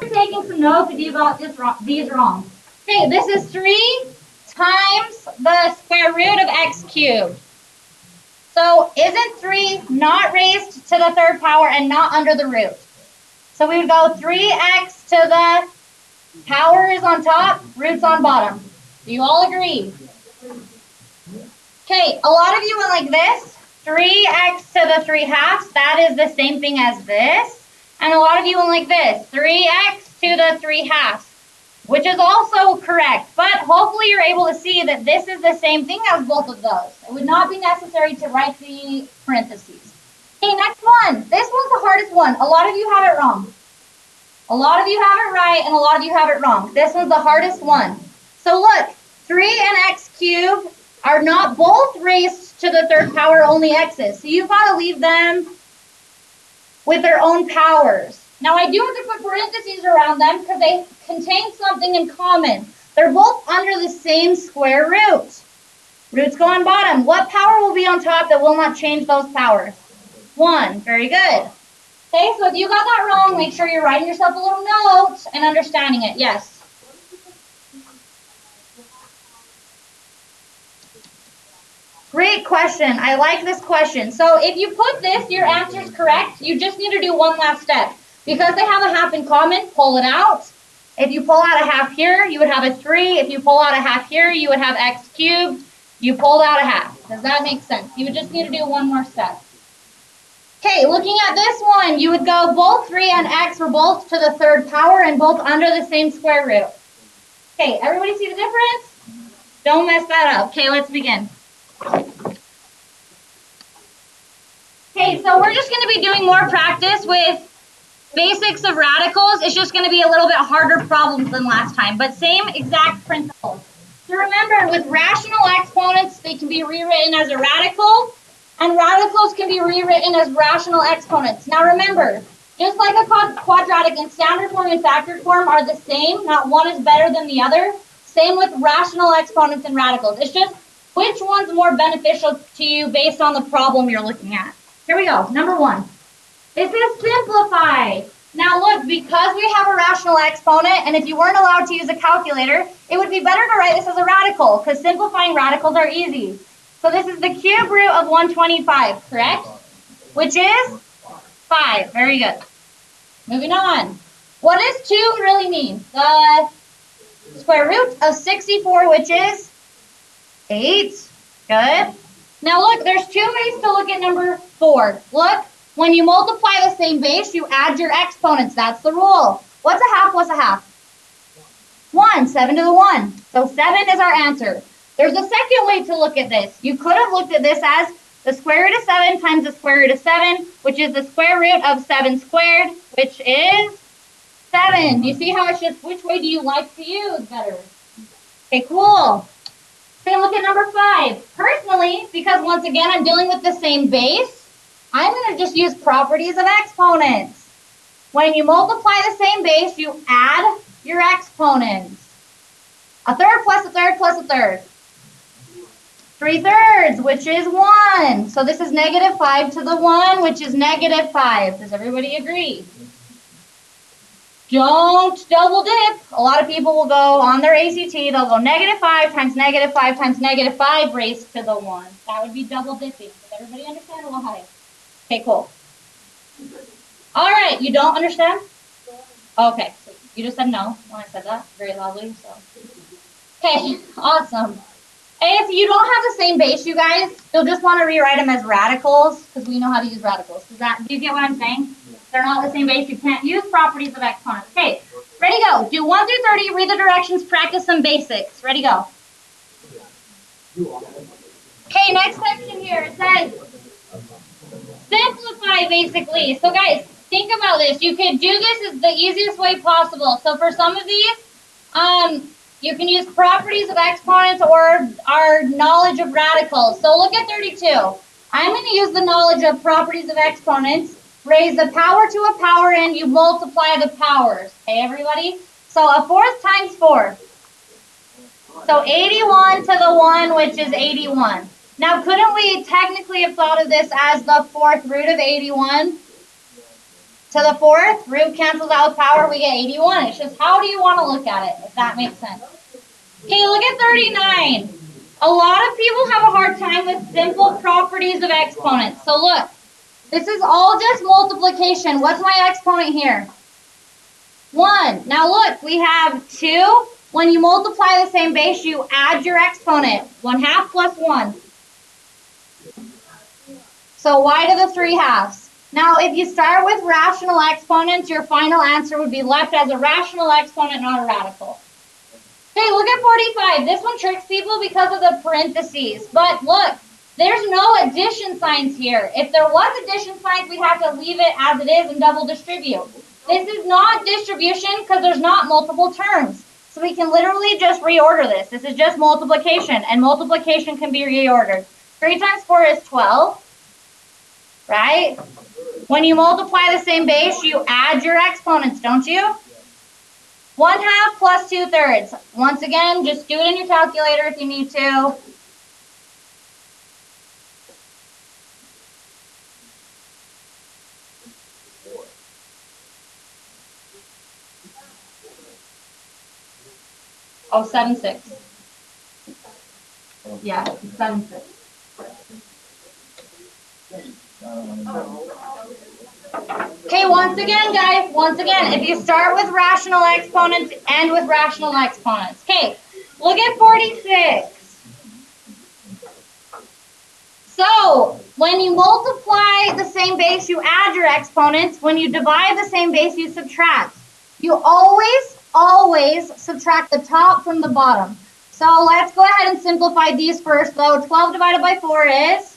You're taking some notes if you got these wrong. Okay, this is 3 times the square root of x cubed. So isn't 3 not raised to the third power and not under the root? So we would go 3x to the power is on top, root's on bottom. Do you all agree? Okay, a lot of you went like this. 3x to the 3 halves, that is the same thing as this. And a lot of you went like this. 3x to the 3 halves, which is also correct. But hopefully you're able to see that this is the same thing as both of those. It would not be necessary to write the parentheses. Okay, next one. This one's the hardest one. A lot of you have it wrong. A lot of you have it right, and a lot of you have it wrong. This one's the hardest one. So look, 3 and x cubed are not both raised to the third power, only x's. So you've got to leave them with their own powers. Now I do have to put parentheses around them because they contain something in common. They're both under the same square root. Roots go on bottom. What power will be on top that will not change those powers? 1. Very good. Okay, so if you got that wrong, make sure you're writing yourself a little note and understanding it. Yes. Great question. I like this question. So if you put this, your answer is correct. You just need to do one last step. Because they have a half in common, pull it out. If you pull out a half here, you would have a 3. If you pull out a half here, you would have x cubed. You pulled out a half. Does that make sense? You would just need to do one more step. Okay, looking at this one, you would go both 3 and x were both to the third power and both under the same square root. Okay, everybody see the difference? Don't mess that up. Okay, let's begin. Okay, so we're just going to be doing more practice with basics of radicals. It's just going to be a little bit harder problems than last time, but same exact principles. So remember, with rational exponents, they can be rewritten as a radical, and radicals can be rewritten as rational exponents. Now remember, just like a quadratic in standard form and factored form are the same, not one is better than the other, same with rational exponents and radicals. It's just which one's more beneficial to you based on the problem you're looking at. Here we go, number 1. This is simplify. Now look, because we have a rational exponent, and if you weren't allowed to use a calculator, it would be better to write this as a radical, because simplifying radicals are easy. So this is the cube root of 125, correct? Which is 5. Very good. Moving on. What does 2 really mean? The square root of 64, which is 8. Good. Now look, there's 2 ways to look at number 4. Look, when you multiply the same base, you add your exponents. That's the rule. What's a half? What's a half? 1. 7 to the 1. So 7 is our answer. There's a second way to look at this. You could have looked at this as the square root of 7 times the square root of 7, which is the square root of 7 squared, which is 7. Do you see how it's just which way do you like to use better? Okay, cool. Okay, look at number 5. Personally, because once again I'm dealing with the same base, I'm going to just use properties of exponents. When you multiply the same base, you add your exponents. A third plus a third plus a third. 3/3, which is 1. So this is -5 to the 1, which is -5. Does everybody agree? Don't double dip. A lot of people will go on their ACT, they'll go -5 times -5 times -5 raised to the 1. That would be double dipping. Does everybody understand why? Okay, cool. All right, you don't understand? Okay, so you just said no when I said that very loudly. So, okay, awesome. If you don't have the same base, you guys, you'll just want to rewrite them as radicals because we know how to use radicals. Do you get what I'm saying? They're not the same base. You can't use properties of exponents. Okay, ready, go. Do 1 through 30, read the directions, practice some basics. Ready, go. Okay, next section here. It says simplify, basically. So, guys, think about this. You could do this as the easiest way possible. So, for some of these, you can use properties of exponents or our knowledge of radicals. So look at 32. I'm going to use the knowledge of properties of exponents. Raise the power to a power and you multiply the powers. Okay, everybody? So a fourth times 4. So 81 to the 1, which is 81. Now, couldn't we technically have thought of this as the fourth root of 81? to the fourth, root cancels out with power, we get 81. It's just how do you want to look at it, if that makes sense. Okay, look at 39. A lot of people have a hard time with simple properties of exponents. So look, this is all just multiplication. What's my exponent here? 1. Now look, we have 2. When you multiply the same base, you add your exponent. 1/2 plus 1. So y to the 3/2. Now, if you start with rational exponents, your final answer would be left as a rational exponent, not a radical. Okay, look at 45. This one tricks people because of the parentheses. But look, there's no addition signs here. If there was addition signs, we'd have to leave it as it is and double distribute. This is not distribution because there's not multiple terms. So we can literally just reorder this. This is just multiplication, and multiplication can be reordered. 3 times 4 is 12, right? When you multiply the same base, you add your exponents, don't you? 1/2 plus 2/3. Once again, just do it in your calculator if you need to. Oh, 7/6. Yeah, 7/6. Okay, once again, guys, if you start with rational exponents, end with rational exponents. Okay, look at 46. So, when you multiply the same base, you add your exponents. When you divide the same base, you subtract. You always subtract the top from the bottom. So, let's go ahead and simplify these first, though. 12 divided by 4 is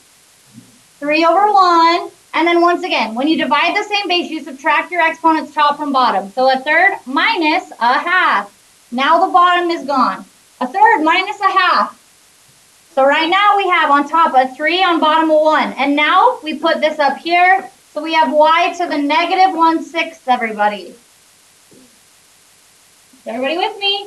3/1. And then once again, when you divide the same base, you subtract your exponents top from bottom. So 1/3 minus 1/2. Now the bottom is gone. 1/3 minus 1/2. So right now we have on top a 3 on bottom a 1. And now we put this up here. So we have y to the negative 1/6, everybody. Is everybody with me?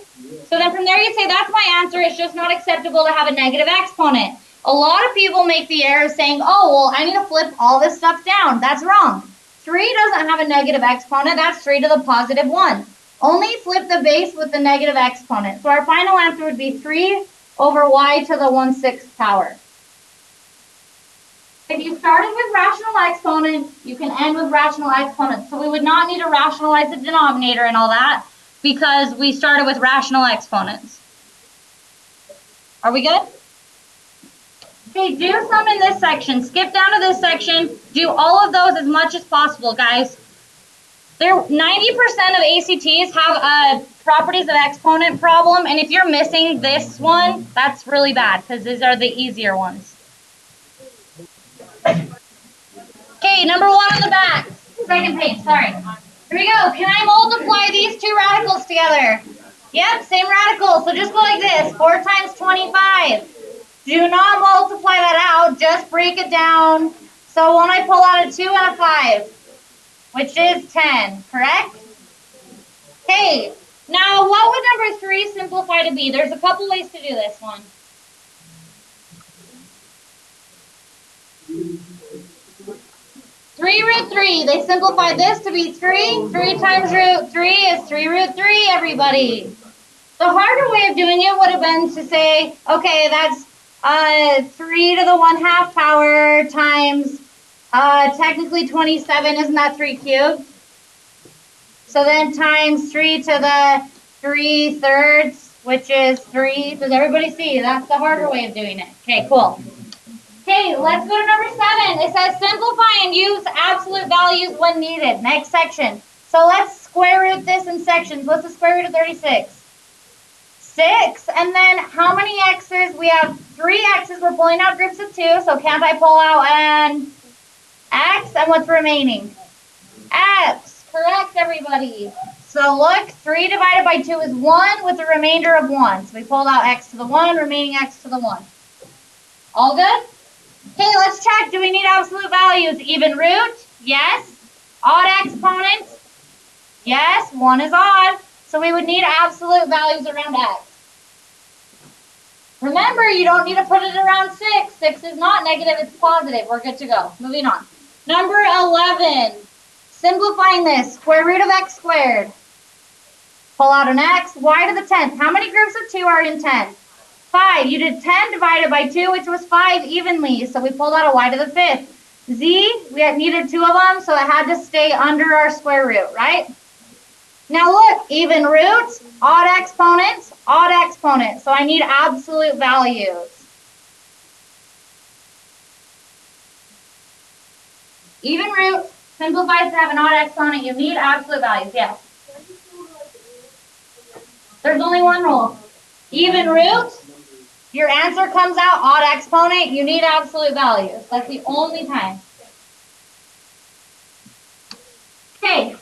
So then from there you say, that's my answer. It's just not acceptable to have a negative exponent. A lot of people make the error of saying, oh, well, I need to flip all this stuff down. That's wrong. 3 doesn't have a negative exponent. That's 3 to the positive 1. Only flip the base with the negative exponent. So our final answer would be 3 over y to the 1/6 power. If you started with rational exponents, you can end with rational exponents. So we would not need to rationalize the denominator and all that because we started with rational exponents. Are we good? Okay, do some in this section. Skip down to this section. Do all of those as much as possible, guys. 90% of ACTs have a properties of exponent problem, and if you're missing this one, that's really bad because these are the easier ones. Okay, number 1 on the back. Second page, sorry. Here we go. Can I multiply these two radicals together? Yep, same radical. So just go like this. 4 times 25. Do not multiply that out, just break it down. So when I pull out a 2 and a 5, which is 10, correct? Okay, now what would number 3 simplify to be? There's a couple ways to do this one. (3√3). They simplified this to be 3. 3 times √3 is 3√3, everybody. The harder way of doing it would have been to say, okay, that's 3 to the 1/2 power times technically 27, isn't that 3 cubed? So then times 3 to the 3/3, which is 3. Does everybody see? That's the harder way of doing it. Okay, cool. Okay, let's go to number 7. It says simplify and use absolute values when needed. Next section. So let's square root this in sections. What's the square root of 36? 6, and then how many x's? We have 3 x's. We're pulling out groups of 2, so can't I pull out an x? And what's remaining? X. Correct, everybody. So look, 3 divided by 2 is 1 with a remainder of 1. So we pulled out x to the 1, remaining x to the 1. All good? Okay, let's check. Do we need absolute values? Even root? Yes. Odd exponents? Yes. 1 is odd. So we would need absolute values around x. Remember, you don't need to put it around 6. 6 is not negative, it's positive. We're good to go. Moving on. Number 11. Simplifying this, square root of x squared. Pull out an x, y to the 10th. How many groups of 2 are in 10? 5. You did 10 divided by 2, which was 5 evenly. So we pulled out a y to the 5th. Z, we had needed 2 of them, so it had to stay under our square root, right? Now look, even roots, odd exponents, odd exponents. So I need absolute values. Even roots simplifies to have an odd exponent. You need absolute values, yes. There's only one rule. Even roots, your answer comes out odd exponent, you need absolute values. That's the only time. Okay,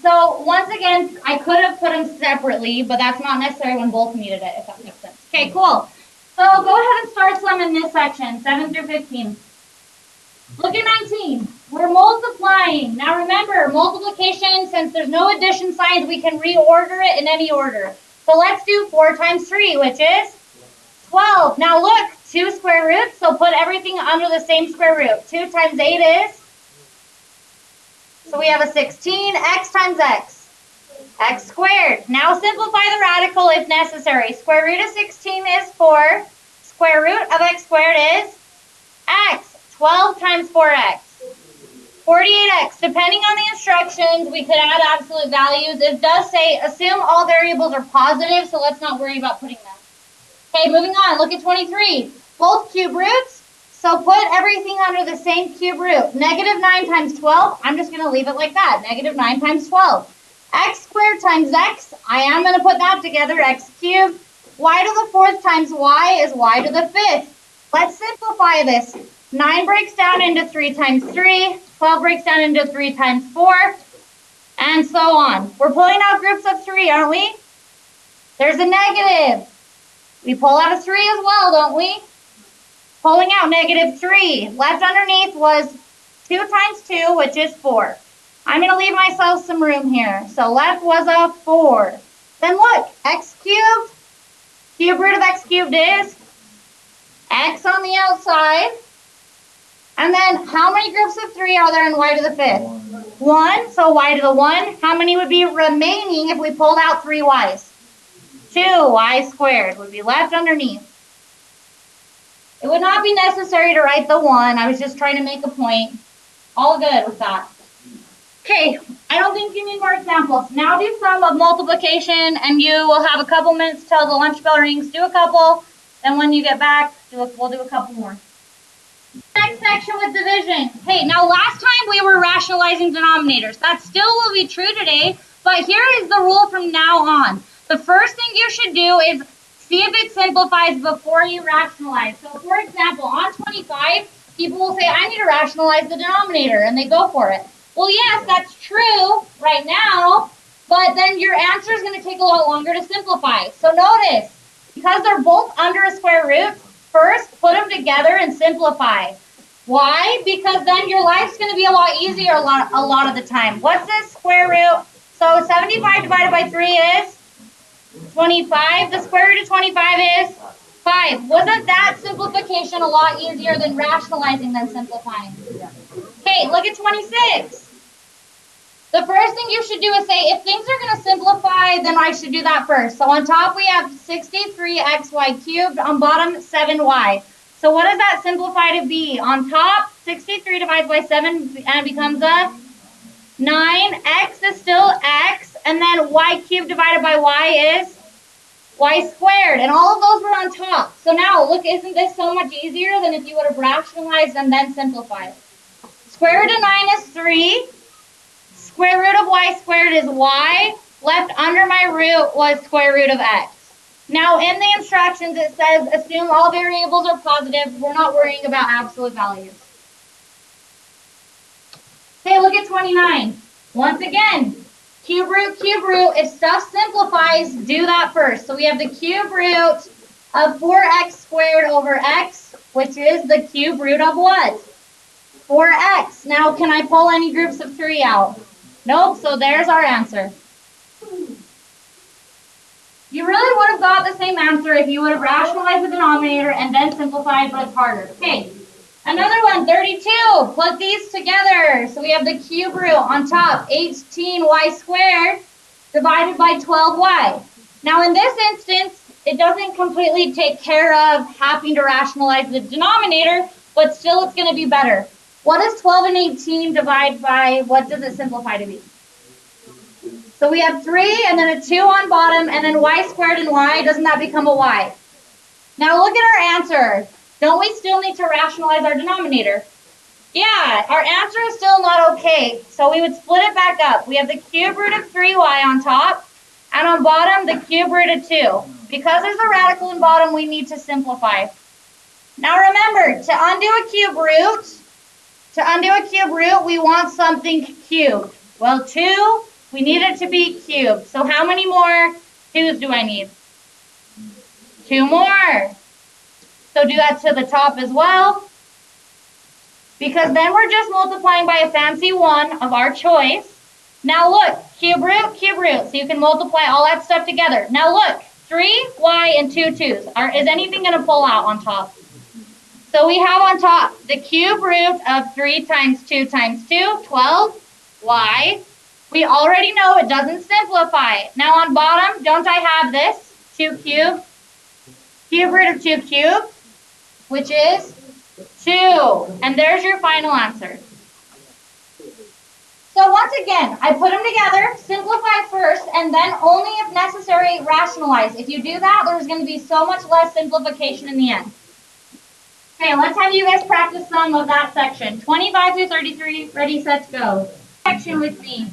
so once again, I could have put them separately, but that's not necessary when both needed it, if that makes sense. Okay, cool. So go ahead and start some in this section, 7 through 15. Look at 19. We're multiplying. Now remember, multiplication, since there's no addition signs, we can reorder it in any order. So let's do 4 times 3, which is 12. Now look, 2 square roots, so put everything under the same square root. 2 times 8 is? So we have a 16, x times x. X squared. Now simplify the radical if necessary. Square root of 16 is 4. Square root of x squared is x. 12 times 4x. 48x. Depending on the instructions, we could add absolute values. It does say assume all variables are positive, so let's not worry about putting them. Okay, moving on. Look at 23. Both cube roots, so put everything under the same cube root. Negative 9 times 12, I'm just going to leave it like that. Negative 9 times 12. X squared times x, I am going to put that together, x cubed. Y to the 4th times y is y to the 5th. Let's simplify this. 9 breaks down into 3 times 3. 12 breaks down into 3 times 4. And so on. We're pulling out groups of 3, aren't we? There's a negative. We pull out a 3 as well, don't we? Pulling out negative 3. Left underneath was 2 times 2, which is 4. I'm going to leave myself some room here. So left was a 4. Then look, x cubed. Cube root of x cubed is x on the outside. And then how many groups of 3 are there in y to the 5th? 1. So y to the 1. How many would be remaining if we pulled out 3 y's? 2. Y squared would be left underneath. It would not be necessary to write the 1. I was just trying to make a point. All good with that. Okay, I don't think you need more examples. Now do some of multiplication, and you will have a couple minutes till the lunch bell rings. Do a couple, then when you get back, we'll do a couple more. Next section with division. Hey, now last time we were rationalizing denominators. That still will be true today, but here is the rule from now on. The first thing you should do is see if it simplifies before you rationalize. So for example, on 25, people will say, I need to rationalize the denominator, and they go for it. Well, yes, that's true right now, but then your answer is going to take a lot longer to simplify. So notice, because they're both under a square root, first put them together and simplify. Why? Because then your life's going to be a lot easier a lot of the time. What's this square root? So 75 divided by 3 is 25. The square root of 25 is 5. Wasn't that simplification a lot easier than rationalizing than simplifying? Okay, look at 26. The first thing you should do is say, if things are going to simplify, then I should do that first. So on top we have 63xy cubed, on bottom 7y. So what does that simplify to be? On top, 63 divided by 7 and it becomes a 9. X is still x, and then y cubed divided by y is y squared. And all of those were on top. So now, look, isn't this so much easier than if you would have rationalized and then simplified? Square root of 9 is 3. Square root of y squared is y. Left under my root was square root of x. Now, in the instructions, it says assume all variables are positive. We're not worrying about absolute values. Okay, look at 29. Once again, cube root, cube root. If stuff simplifies, do that first. So we have the cube root of 4x squared over x, which is the cube root of what? 4x. Now, can I pull any groups of 3 out? Nope, so there's our answer. You really would have got the same answer if you would have rationalized the denominator and then simplified, but it's harder. Okay, Another one, 32. Put these together. So we have the cube root on top, 18y squared divided by 12y. Now in this instance, it doesn't completely take care of having to rationalize the denominator, but still it's going to be better. What does 12 and 18 divide by, what does it simplify to be? So we have 3 and then a 2 on bottom, and then y squared and y, doesn't that become a y? Now look at our answer. Don't we still need to rationalize our denominator? Yeah, our answer is still not okay. So we would split it back up. We have the cube root of 3y on top, and on bottom, the cube root of 2. Because there's a radical in bottom, we need to simplify. Now remember, to undo a cube root, we want something cubed. Well, 2, we need it to be cubed. So how many more 2's do I need? 2 more. So do that to the top as well. Because then we're just multiplying by a fancy 1 of our choice. Now look, cube root. So you can multiply all that stuff together. Now look, 3y and 2 2's. Is anything going to pull out on top? So we have on top the cube root of 3 times 2 times 2, 12y. We already know it doesn't simplify. Now on bottom, don't I have this? 2 cubed. Cube root of 2 cubed, which is 2. And there's your final answer. So once again, I put them together, simplify first, and then only if necessary, rationalize. If you do that, there's going to be so much less simplification in the end. Okay, let's have you guys practice some of that section. 25 through 33, ready, set, go. Section with me.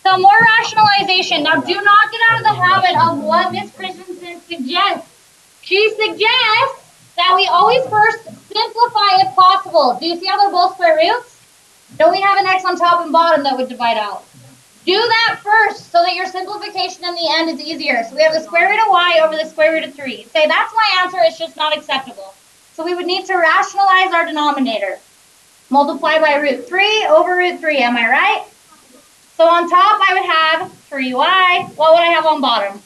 So more rationalization. Now do not get out of the habit of what Miss Christensen suggests. She suggests that we always first simplify if possible. Do you see how they're both square roots? Don't we have an x on top and bottom that would divide out? Do that first so that your simplification in the end is easier. So we have the square root of y over the square root of 3. Say that's my answer, it's just not acceptable. So we would need to rationalize our denominator. Multiply by root 3 over root 3, am I right? So on top I would have 3y. What would I have on bottom?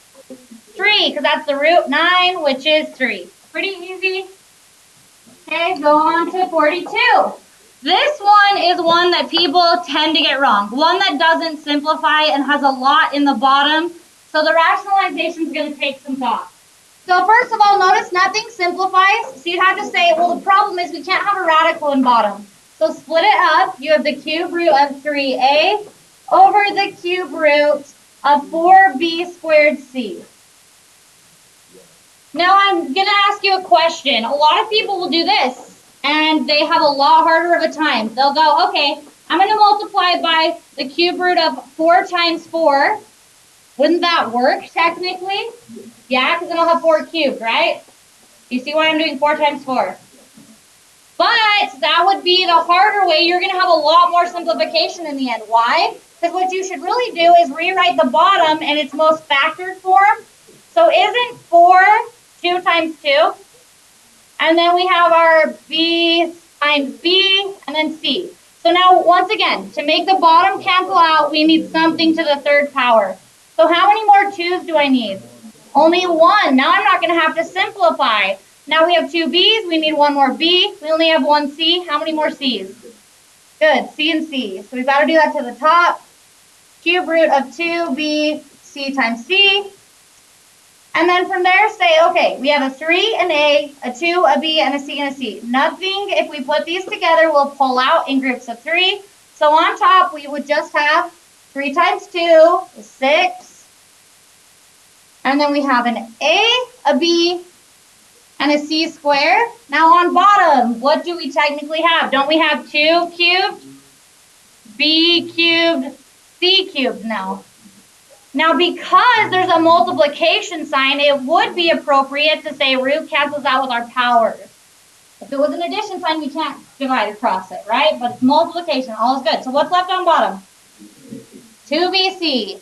3, because that's the root 9, which is 3. Pretty easy. Okay, go on to 42. This one is one that people tend to get wrong. One that doesn't simplify and has a lot in the bottom. So the rationalization is going to take some thought. So first of all, notice nothing simplifies. So you have to say, well, the problem is we can't have a radical in bottom. So split it up. You have the cube root of 3a over the cube root of 4b squared c. Now I'm going to ask you a question. A lot of people will do this, and they have a lot harder of a time. They'll go, okay, I'm going to multiply by the cube root of 4 times 4. Wouldn't that work, technically? Yeah, because then I'll have 4 cubed, right? You see why I'm doing 4 times 4? But that would be the harder way. You're going to have a lot more simplification in the end. Why? Because what you should really do is rewrite the bottom in its most factored form. So isn't 4 2 times 2? And then we have our b times b and then c. So now, once again, to make the bottom cancel out, we need something to the third power. So how many more 2's do I need? Only 1. Now I'm not going to have to simplify. Now we have 2 b's. We need 1 more b. We only have 1 c. How many more c's? Good. C and c. So we've got to do that to the top. Cube root of 2b c times c. And then from there say, okay, we have a 3, an A, a 2, a B, and a C, and a C. Nothing, if we put these together, will pull out in groups of 3. So on top, we would just have 3 times 2 is 6. And then we have an A, B, and a C squared. Now on bottom, what do we technically have? Don't we have 2 cubed, B cubed, C cubed now? Now, because there's a multiplication sign, it would be appropriate to say root cancels out with our powers. If it was an addition sign, we can't divide across it, right? But it's multiplication, all is good. So what's left on bottom? 2bc.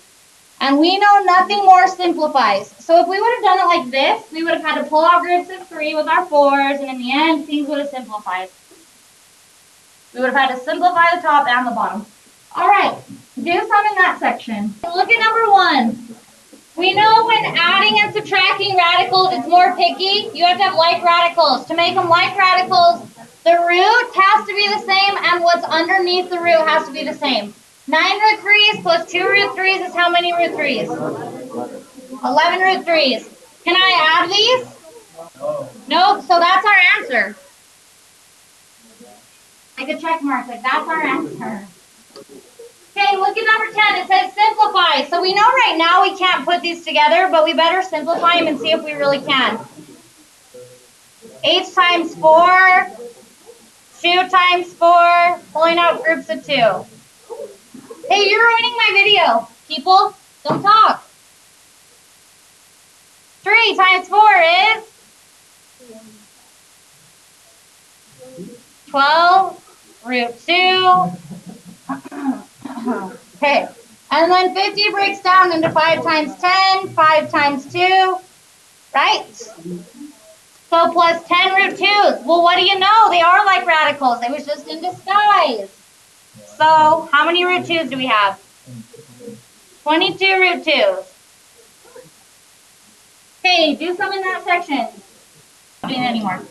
And we know nothing more simplifies. So if we would have done it like this, we would have had to pull out groups of 3 with our 4s, and in the end, things would have simplified. We would have had to simplify the top and the bottom. All right, do some in that section. Look at number 1. We know when adding and subtracting radicals, it's more picky. You have to have like radicals. To make them like radicals, The root has to be the same, and what's underneath the root has to be the same. 9 root 3s plus 2 root 3s is how many root 3s? 11 root 3s. Can I add these? Nope, so that's our answer. Like a check mark, like that's our answer. Okay, look at number 10. It says simplify. So we know right now we can't put these together, but we better simplify them and see if we really can. 8 times 4, 2 times 4, pulling out groups of 2. Hey, you're ruining my video, people. Don't talk. 3 times 4 is 12 root 2. Okay, and then 50 breaks down into 5 times 10, 5 times 2, right? So plus 10 root 2s. Well, what do you know? They are like radicals. It was just in disguise. So how many root 2s do we have? 22 root 2s. Okay, do some in that section. Not doing it anymore.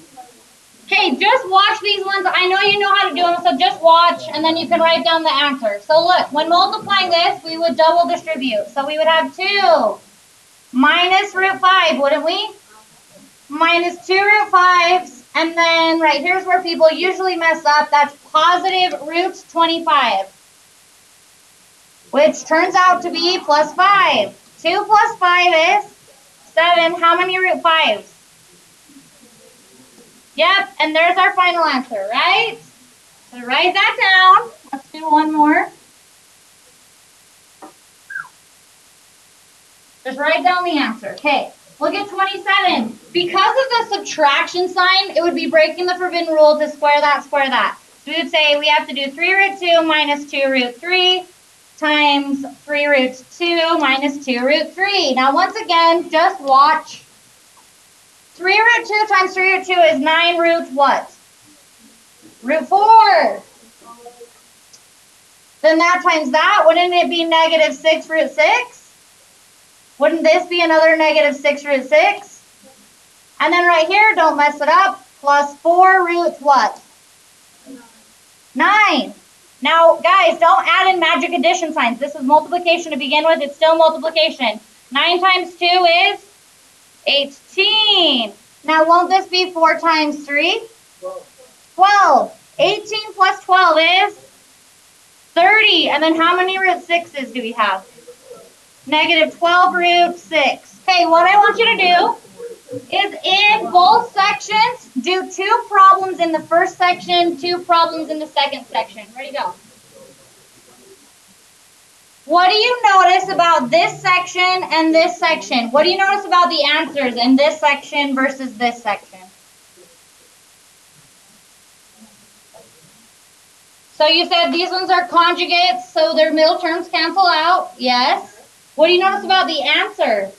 Okay, just watch these ones. I know you know how to do them, so just watch, and then you can write down the answer. So look, when multiplying this, we would double distribute. So we would have 2 minus root 5, wouldn't we? Minus 2 root 5s, and then right here's where people usually mess up. That's positive root 25, which turns out to be plus 5. 2 plus 5 is 7. How many root 5s? Yep, and there's our final answer, right? So write that down. Let's do one more. Just write down the answer. Okay, look at 27. Because of the subtraction sign, it would be breaking the forbidden rule to square that, square that. So we would say we have to do 3 root 2 minus 2 root 3 times 3 root 2 minus 2 root 3. Now, once again, just watch. 3 root 2 times 3 root 2 is 9 root what? Root 4. Then that times that, wouldn't it be negative 6 root 6? Wouldn't this be another negative 6 root 6? And then right here, don't mess it up, plus 4 root what? 9. Now, guys, don't add in magic addition signs. This is multiplication to begin with. It's still multiplication. 9 times 2 is 18. Now, won't this be 4 times 3? 12. 18 plus 12 is 30. And then how many root 6s do we have? Negative 12 root 6. Okay, what I want you to do is in both sections, do 2 problems in the first section, 2 problems in the second section. Ready, go. What do you notice about this section and this section? What do you notice about the answers in this section versus this section? So you said these ones are conjugates, so their middle terms cancel out. Yes. What do you notice about the answer?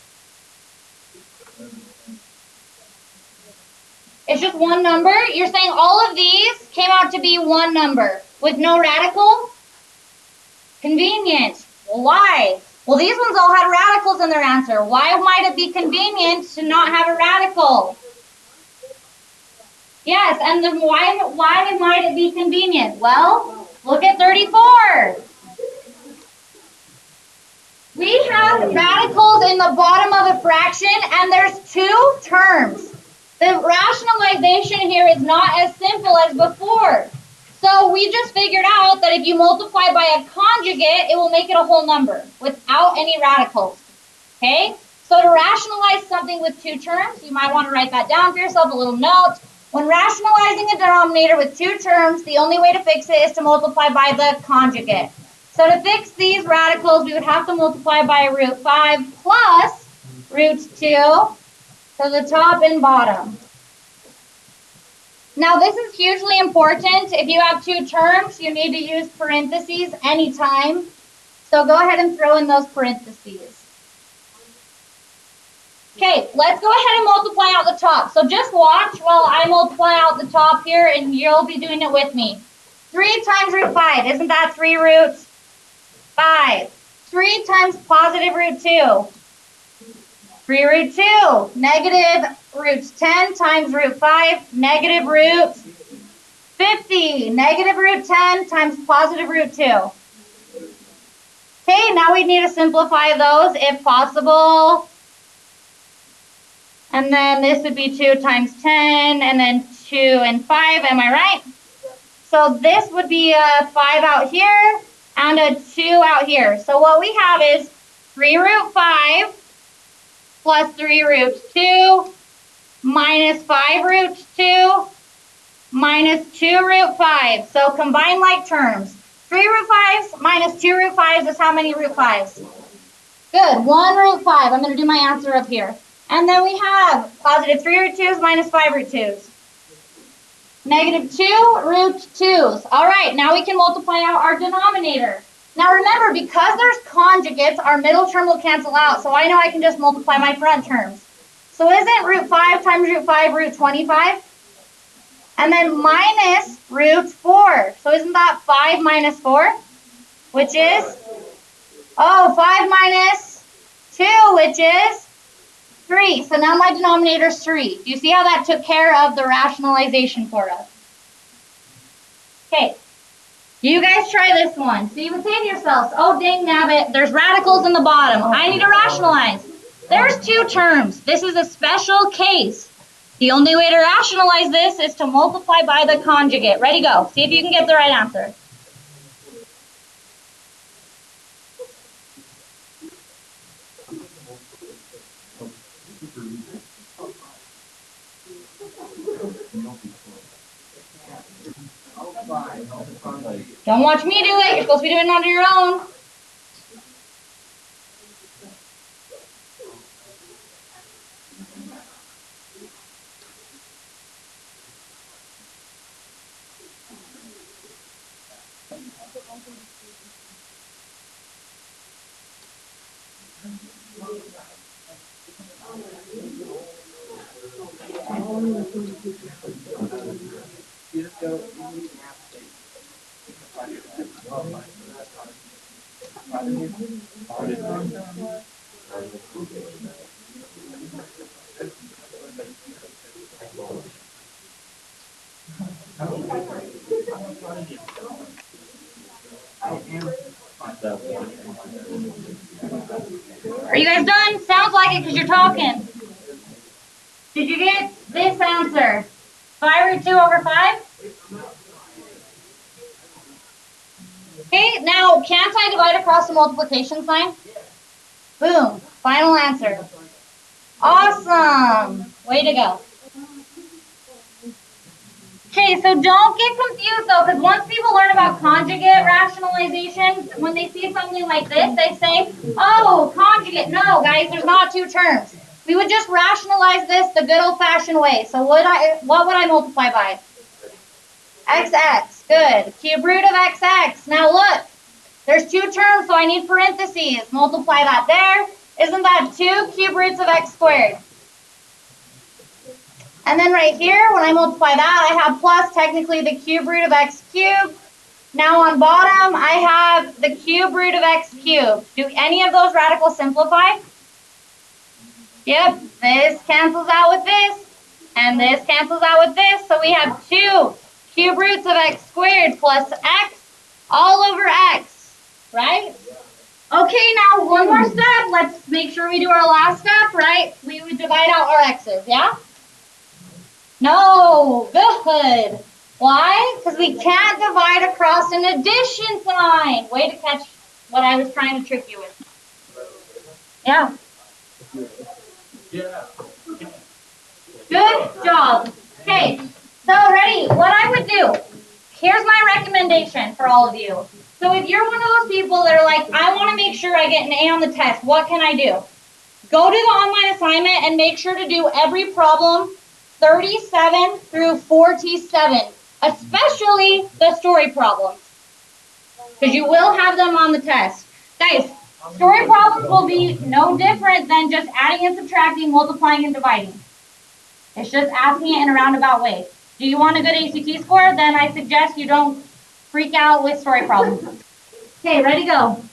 It's just one number? You're saying all of these came out to be one number with no radical? Convenient. Well, why? Well, these ones all had radicals in their answer. Why might it be convenient to not have a radical? Yes, and then why might it be convenient? Well, look at 34. We have radicals in the bottom of a fraction, and there's 2 terms. The rationalization here is not as simple as before. So we just figured out that if you multiply by a conjugate, it will make it a whole number without any radicals. Okay? So to rationalize something with 2 terms, you might want to write that down for yourself, a little note. When rationalizing a denominator with 2 terms, the only way to fix it is to multiply by the conjugate. So to fix these radicals, we would have to multiply by root 5 plus root 2 to the top and bottom. Now this is hugely important. If you have 2 terms, you need to use parentheses anytime. So go ahead and throw in those parentheses. Okay, let's go ahead and multiply out the top. So just watch while I multiply out the top here, and you'll be doing it with me. 3 times root 5, isn't that 3 roots? 5. 3 times positive root 2. 3 root 2. Negative root 10 times root 5. Negative root 50. Negative root 10 times positive root 2. Okay, now we need to simplify those if possible. And then this would be 2 times 10, and then 2 and 5, am I right? So this would be a 5 out here, and a 2 out here. So what we have is 3 root 5 plus 3 root 2 minus 5 root 2 minus 2 root 5. So combine like terms. 3 root 5s minus 2 root 5s is how many root 5s? Good, 1 root 5. I'm going to do my answer up here. And then we have positive 3 root 2s minus 5 root 2s. Negative 2 root 2s. All right, now we can multiply out our denominator. Now remember, because there's conjugates, our middle term will cancel out, so I know I can just multiply my front terms. So isn't root 5 times root 5 root 25? And then minus root 4. So isn't that 5 minus 4? Which is, 5 minus 2, which is 3. So now my denominator is 3. Do you see how that took care of the rationalization for us? Okay. You guys try this one. So you would say to yourselves, oh dang nabbit, there's radicals in the bottom. I need to rationalize. There's 2 terms. This is a special case. The only way to rationalize this is to multiply by the conjugate. Ready, go. See if you can get the right answer. Don't watch me do it. You're supposed to be doing it on your own. Are you guys done? Sounds like it because you're talking. Did you get this answer? 5 root 2 over 5? Okay, now can't I divide across the multiplication sign? Boom, final answer. Awesome, way to go. Okay, so don't get confused though, because once people learn about conjugate rationalization, when they see something like this, they say, oh, conjugate. No, guys, there's not 2 terms. We would just rationalize this the good old-fashioned way. So what would I multiply by? XX, good. Cube root of XX. Now look, there's 2 terms, so I need parentheses. Multiply that there. Isn't that 2 cube roots of x squared? And then right here, when I multiply that, I have plus technically the cube root of x cubed. Now on bottom, I have the cube root of x cubed. Do any of those radicals simplify? Yep, this cancels out with this, and this cancels out with this. So we have 2 cube roots of x squared plus x all over x, right? Okay, now one more step. Let's make sure we do our last step, right? We would divide out our x's, yeah? No, good. Why? Because we can't divide across an addition sign. Way to catch what I was trying to trick you with. Yeah. Good job. Okay, so ready? What I would do, here's my recommendation for all of you. So if you're one of those people that are like, I want to make sure I get an A on the test, what can I do? Go to the online assignment and make sure to do every problem 37 through 47, especially the story problems, because you will have them on the test. Guys, story problems will be no different than just adding and subtracting, multiplying and dividing. It's just asking it in a roundabout way. Do you want a good ACT score? Then I suggest you don't freak out with story problems. Okay, ready to go.